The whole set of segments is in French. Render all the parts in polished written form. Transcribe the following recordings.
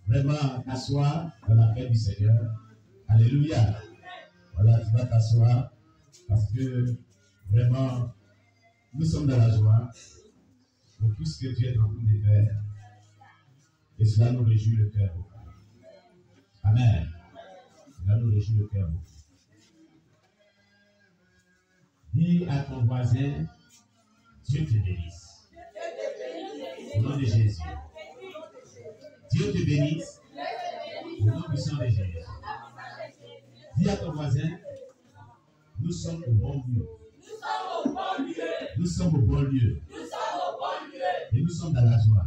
Vraiment t'asseoir dans la paix du Seigneur. Alléluia. Voilà, tu vas t'asseoir parce que vraiment, nous sommes dans la joie pour tout ce que tu es en train de faire. Et cela nous réjouit le cœur. Amen. Cela nous réjouit le cœur. Dis à ton voisin, Dieu te bénisse. Au nom de Jésus. Dieu te bénisse. Au nom puissant de Jésus. Dis à ton voisin, nous sommes au bon lieu. Nous sommes au bon lieu. Et nous sommes dans la joie.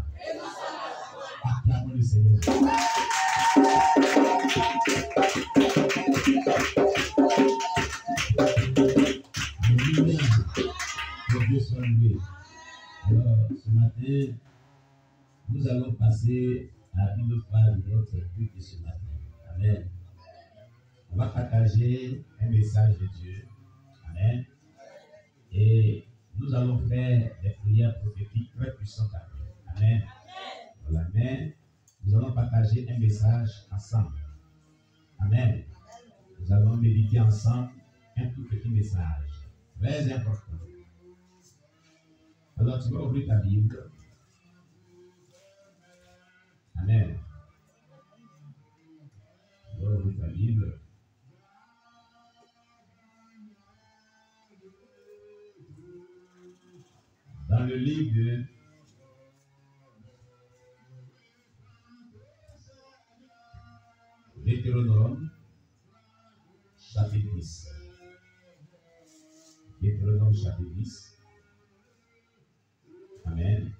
Acclamons le Seigneur. Alléluia. Que Dieu soit loué. Alors, ce matin, nous allons passer à une phase de notre culte de ce matin. Amen. On va partager un message de Dieu. Amen. Et nous allons faire des prières prophétiques très puissantes après. Amen. Voilà. Mais nous allons partager un message ensemble. Amen. Nous allons méditer ensemble un tout petit message. Très important. Alors tu vas ouvrir ta Bible. Amen. Tu vas ouvrir ta Bible. Dans le livre de Deutéronome, chapitre 10. Deutéronome, chapitre 10. Amen.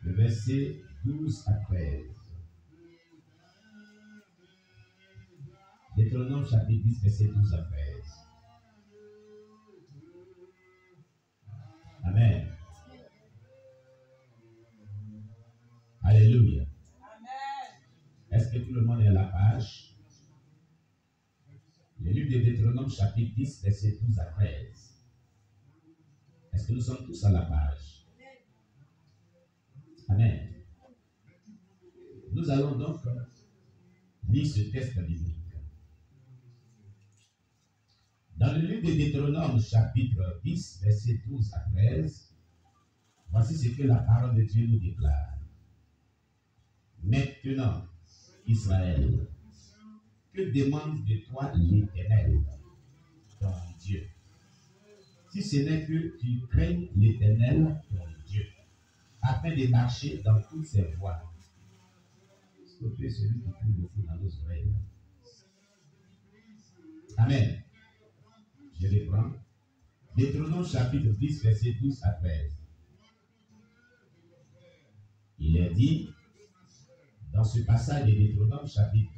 Le verset 12 à 13. Deutéronome, chapitre 10, verset 12 à 13. Amen. Alléluia. Est-ce que tout le monde est à la page? Le livre de Deutéronome, chapitre 10, verset 12 à 13. Est-ce que nous sommes tous à la page? Amen. Nous allons donc lire ce texte biblique. Dans le livre de Deutéronome, chapitre 10, verset 12 à 13, voici ce que la parole de Dieu nous déclare. Maintenant, Israël, que demande de toi l'Éternel, ton Dieu? Si ce n'est que tu craignes l'Éternel, ton Dieu, afin de marcher dans toutes ses voies. Stoppez celui qui crie beaucoup dans nos oreilles. Amen. Je reprends. Deutéronome chapitre 10, verset 12 à 13. Il est dit, dans ce passage de Deutéronome chapitre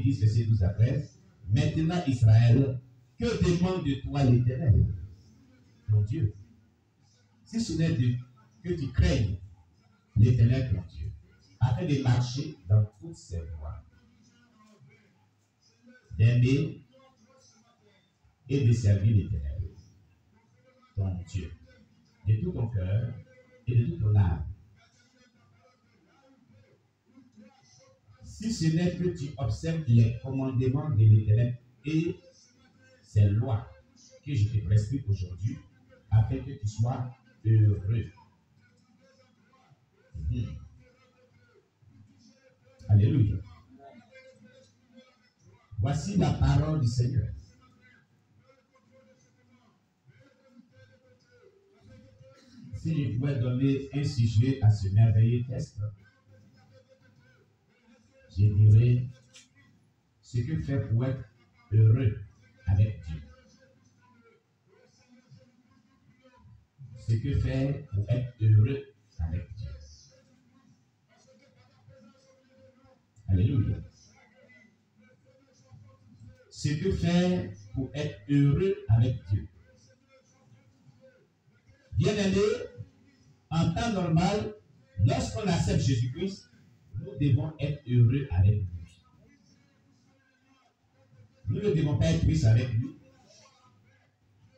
10, verset 12 à 13, maintenant Israël, que demande de toi l'Éternel, ton Dieu? Si ce n'est que tu craignes l'Éternel, ton Dieu, afin de marcher dans toutes ses voies, d'aimer et de servir l'Éternel, ton Dieu, de tout ton cœur et de toute ton âme. Si ce n'est que tu observes les commandements de l'Éternel et ses lois que je te prescris aujourd'hui, afin que tu sois heureux. Alléluia. Voici la parole du Seigneur. Si je pouvais donner un sujet à ce merveilleux texte, je dirais, ce que fait pour être heureux avec Dieu. Ce que fait pour être heureux avec Dieu. Alléluia. Ce que fait pour être heureux avec Dieu. Bien-aimé, en temps normal, lorsqu'on accepte Jésus-Christ, nous devons être heureux avec lui. Nous ne devons pas être tristes avec lui.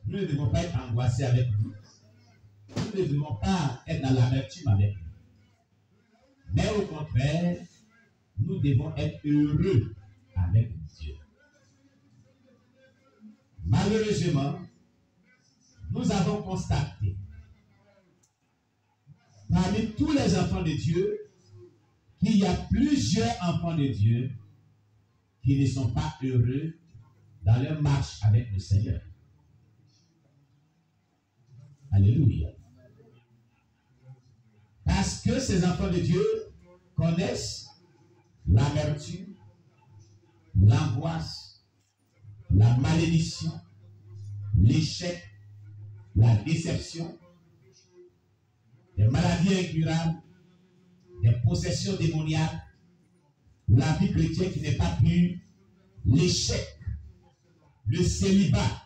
Nous ne devons pas être angoissés avec lui. Nous ne devons pas être dans l'amertume avec lui. Mais au contraire, nous devons être heureux avec Dieu. Malheureusement, nous avons constaté parmi tous les enfants de Dieu qu'il y a plusieurs enfants de Dieu qui ne sont pas heureux dans leur marche avec le Seigneur. Alléluia. Parce que ces enfants de Dieu connaissent l'amertume, l'angoisse, la malédiction, l'échec, la déception, des maladies incurables, des possessions démoniaques, la vie chrétienne qui n'est pas pure, l'échec, le célibat,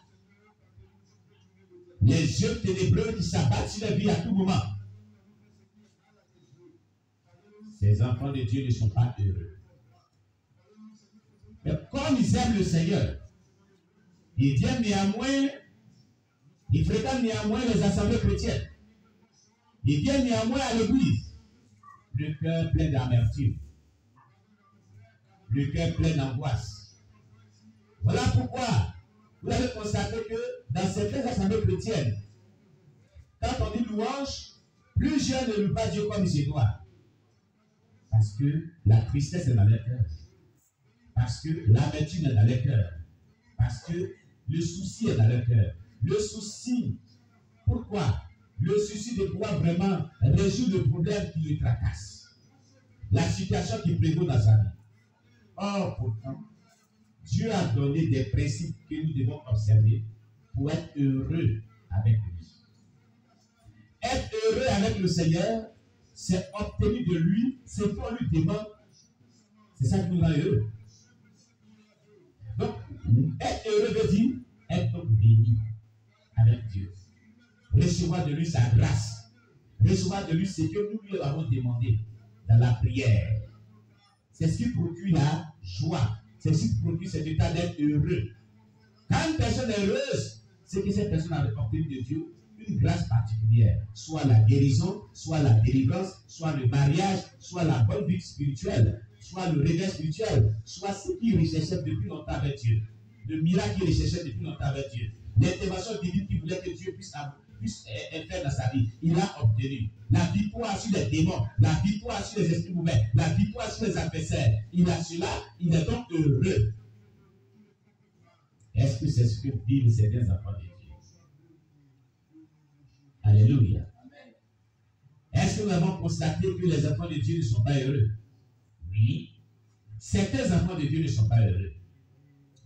les yeux ténébreux qui s'abattent sur la vie à tout moment. Ces enfants de Dieu ne sont pas heureux. Mais comme ils aiment le Seigneur, ils viennent néanmoins, ils fréquentent néanmoins les assemblées chrétiennes. Ils viennent néanmoins à l'église. Le cœur plein d'amertume. Le cœur plein d'angoisse. Voilà pourquoi vous avez constaté que dans certaines assemblées chrétiennes, quand on dit louange, plusieurs ne louent pas Dieu comme il se doit. Parce que la tristesse est dans leur cœur. Parce que l'amertume est dans leur cœur. Parce que le souci est dans leur cœur. Le souci, pourquoi? Le souci de pouvoir vraiment résoudre le problème qui le tracasse. La situation qui prévaut dans sa vie. Or, pourtant, Dieu a donné des principes que nous devons observer pour être heureux avec lui. Être heureux avec le Seigneur, c'est obtenir de lui ce qu'on lui demande. C'est ça qui nous rend heureux. Donc, être heureux veut dire être béni avec Dieu. Recevoir de lui sa grâce. Recevoir de lui ce que nous lui avons demandé dans la prière. C'est ce qui produit la joie. C'est ce qui produit cet état d'être heureux. Quand une personne est heureuse, c'est que cette personne a obtenu de Dieu une grâce particulière. Soit la guérison, soit la délivrance, soit le mariage, soit la bonne vie spirituelle, soit le réveil spirituel, soit ce qu'il recherchait depuis longtemps avec Dieu. Le miracle qu'il recherchait depuis longtemps avec Dieu. L'intervention divine qu'il voulait que Dieu puisse faire dans sa vie. Il a obtenu. La victoire sur les démons, la victoire sur les esprits mauvais, la victoire sur les adversaires. Il a cela, il est donc heureux. Est-ce que c'est ce que vivent certains enfants de Dieu? Alléluia. Est-ce que nous avons constaté que les enfants de Dieu ne sont pas heureux? Oui. Certains enfants de Dieu ne sont pas heureux.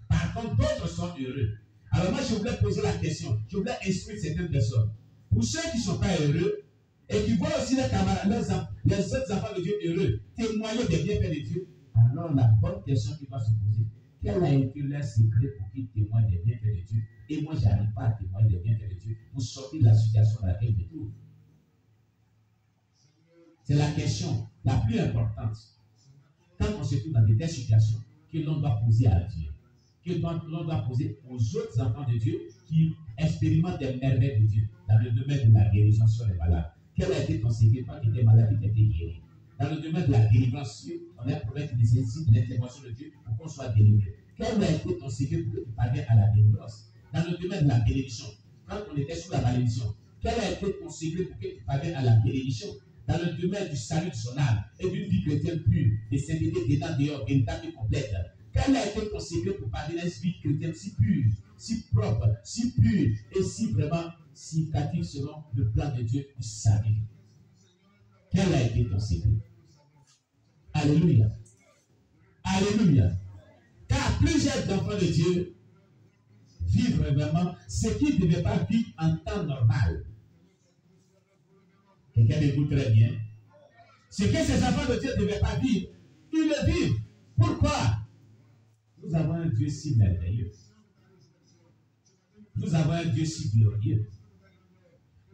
Par contre, d'autres sont heureux. Alors moi, je voulais poser la question. Je voulais instruire certaines personnes. Pour ceux qui ne sont pas heureux et qui voient aussi les camarades, les autres enfants de Dieu heureux, témoigner des bienfaits de Dieu, alors la bonne question qui va se poser, quel a été leur secret pour qu'ils témoignent des bienfaits de Dieu? Et moi, je n'arrive pas à témoigner des bienfaits de Dieu pour sortir de la situation dans laquelle je me trouve. C'est la question la plus importante. Quand on se trouve dans de telles situations, que l'on doit poser à Dieu, que l'on doit poser aux autres enfants de Dieu qui expérimentent des merveilles de Dieu dans le domaine de la guérison sur les malades. Quel a été ton secret quand tu étais malade et tu étais guéri? Dans le domaine de la délivrance, on a un problème qui nécessite l'intervention de Dieu pour qu'on soit délivré. Quel a été ton secret pour que tu parviennes à la délivrance? Dans le domaine de la bénédiction, quand on était sous la malédiction, quel a été ton secret pour que tu parviennes à la bénédiction? Dans le domaine du salut de son âme et d'une vie chrétienne pure, de sainteté dedans, dehors, véritable et complète. Quel a été ton secret pour parler d'une vie chrétienne si pure, si propre, si pure et si vraiment significative selon le plan de Dieu du salut? Quel a été ton secret? Alléluia. Alléluia. Car plusieurs enfants de Dieu vivent vraiment ce qu'ils ne devaient pas vivre en temps normal. Quelqu'un m'écoute très bien. Ce que ces enfants de Dieu ne devaient pas vivre, ils le vivent. Pourquoi? Nous avons un Dieu si merveilleux. Nous avons un Dieu si glorieux.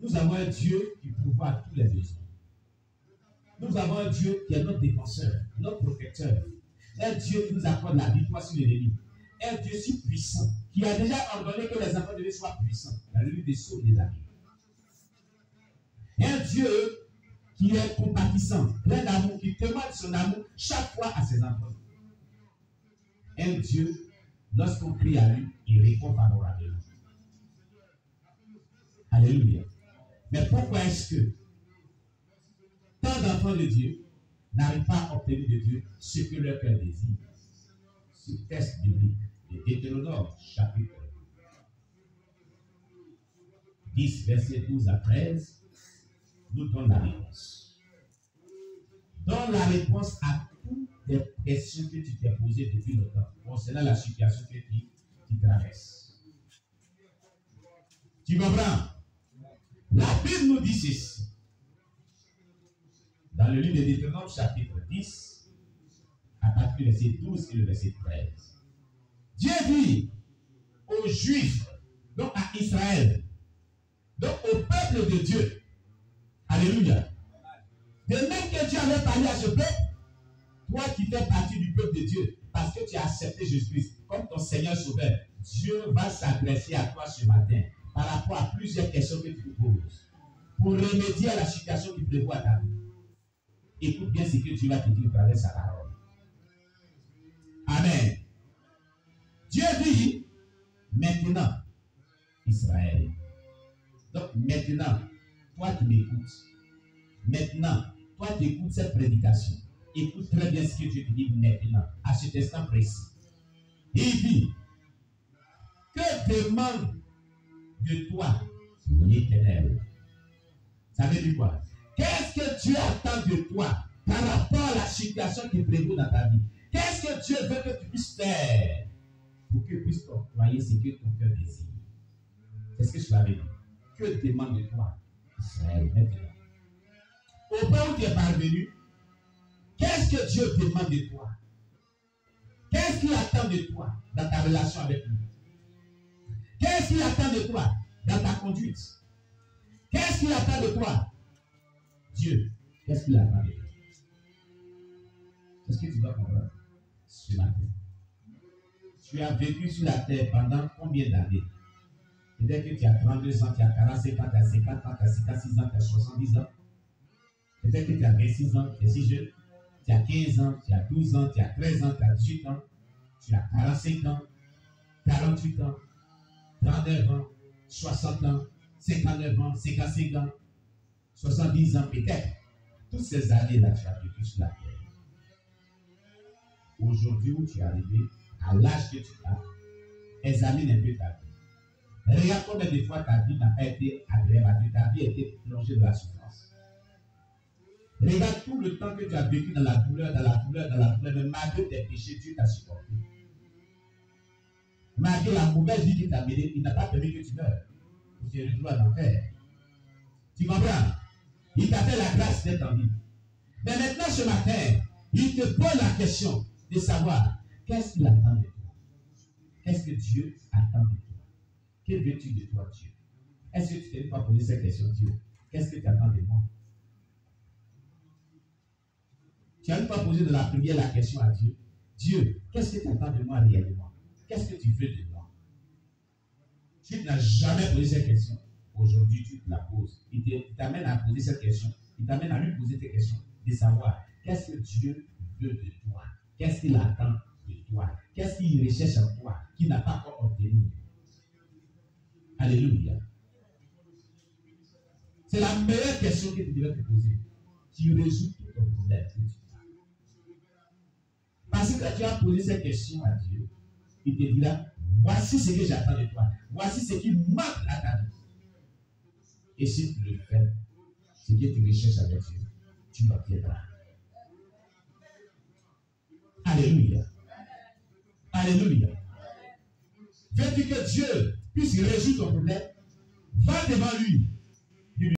Nous avons un Dieu qui pourvoit à tous les besoins. Nous avons un Dieu qui est notre défenseur, notre protecteur. Un Dieu qui nous accorde la victoire sur l'ennemi. Un Dieu si puissant, qui a déjà ordonné que les enfants de Dieu soient puissants. La lutte des sauts des amis. Un Dieu qui est compatissant, plein d'amour, qui témoigne son amour chaque fois à ses enfants. Un Dieu, lorsqu'on prie à lui, il répond favorablement. Alléluia. Mais pourquoi est-ce que tant d'enfants de Dieu n'arrivent pas à obtenir de Dieu ce que leur cœur désire? Ce texte biblique de Deutéronome, chapitre 10, verset 12 à 13, nous donne la réponse. Donne la réponse à toutes les questions que tu t'es posées depuis longtemps concernant la situation que tu traverses. Tu comprends? La Bible nous dit ceci. Dans le livre de Deutéronome, chapitre 10, à partir du verset 12 et le verset 13. Dieu dit aux Juifs, donc à Israël, donc au peuple de Dieu, alléluia, de même que Dieu avait parlé à ce peuple, toi qui fais partie du peuple de Dieu, parce que tu as accepté Jésus-Christ comme ton Seigneur Sauveur, Dieu va s'adresser à toi ce matin par rapport à plusieurs questions que tu te poses pour remédier à la situation qui prévoit ta vie. Écoute bien ce que Dieu va te dire au travers de sa parole. Amen. Dieu dit, maintenant, Israël. Donc maintenant, toi qui m'écoutes, maintenant, toi qui écoutes cette prédication, écoute très bien ce que Dieu te dit maintenant, à cet instant précis. Il dit, que demande de toi l'Éternel? Ça veut dire quoi? Qu'est-ce que Dieu attend de toi par rapport à la situation qui prévaut dans ta vie? Qu'est-ce que Dieu veut que tu puisses faire pour que tu puisses octroyer ce que ton cœur désire? C'est ce que cela veut dire. Que demande de toi Israël maintenant? Au point où tu es parvenu, qu'est-ce que Dieu demande de toi? Qu'est-ce qu'il attend de toi dans ta relation avec lui? Qu'est-ce qu'il attend de toi dans ta conduite? Qu'est-ce qu'il attend de toi? Dieu, qu'est-ce qu'il attend de toi? C'est ce que tu dois comprendre ce matin. Tu as vécu sur la terre pendant combien d'années? Peut-être que tu as 32 ans, tu as 45 ans, tu as 50 ans, tu as 56 ans, tu as 70 ans. Peut-être que tu as 26 ans, tu es si jeune. Tu as 15 ans, tu as 12 ans, tu as 13 ans, tu as 18 ans. Tu as 45 ans, 48 ans, 39 ans, 60 ans, 59 ans, 55 ans, 70 ans, peut-être. Toutes ces années-là, tu as vécu sur la terre. Aujourd'hui où tu es arrivé, à l'âge que tu as, examine un peu ta vie. Regarde combien de fois ta vie n'a pas été agréable, ta vie a été plongée dans la souffrance. Regarde tout le temps que tu as vécu dans la douleur, mais malgré tes péchés, Dieu t'a supporté. Malgré la mauvaise vie qu'il t'a menée, il n'a pas permis que tu meurs. Pour te retrouver en enfer. Tu comprends? Il t'a fait la grâce d'être en vie. Mais maintenant, ce matin, il te pose la question de savoir qu'est-ce qu'il attend de toi? Qu'est-ce que Dieu attend de toi? Que veux-tu de toi, Dieu? Est-ce que tu t'es pas posé cette question, Dieu? Qu'est-ce que tu attends de moi? Tu n'as pas posé de la prière la question à Dieu. Dieu, qu'est-ce que tu attends de moi réellement? Qu'est-ce que tu veux de moi? Tu n'as jamais posé cette question. Aujourd'hui, tu te la poses. Il t'amène à poser cette question. Il t'amène à lui poser cette question. De savoir, qu'est-ce que Dieu veut de toi? Qu'est-ce qu'il attend de toi? Qu'est-ce qu'il recherche en toi qu'il n'a pas encore obtenu? Alléluia. C'est la meilleure question que tu devrais te poser. Tu résous tout ton problème. Parce que quand tu as posé cette question à Dieu, il te dira, voici ce que j'attends de toi. Voici ce qui manque à ta vie. Et si tu le fais, ce que tu recherches avec Dieu, tu l'obtiendras. Allez. Alléluia. Alléluia. Veux-tu que Dieu puisse résoudre ton problème? Va devant lui.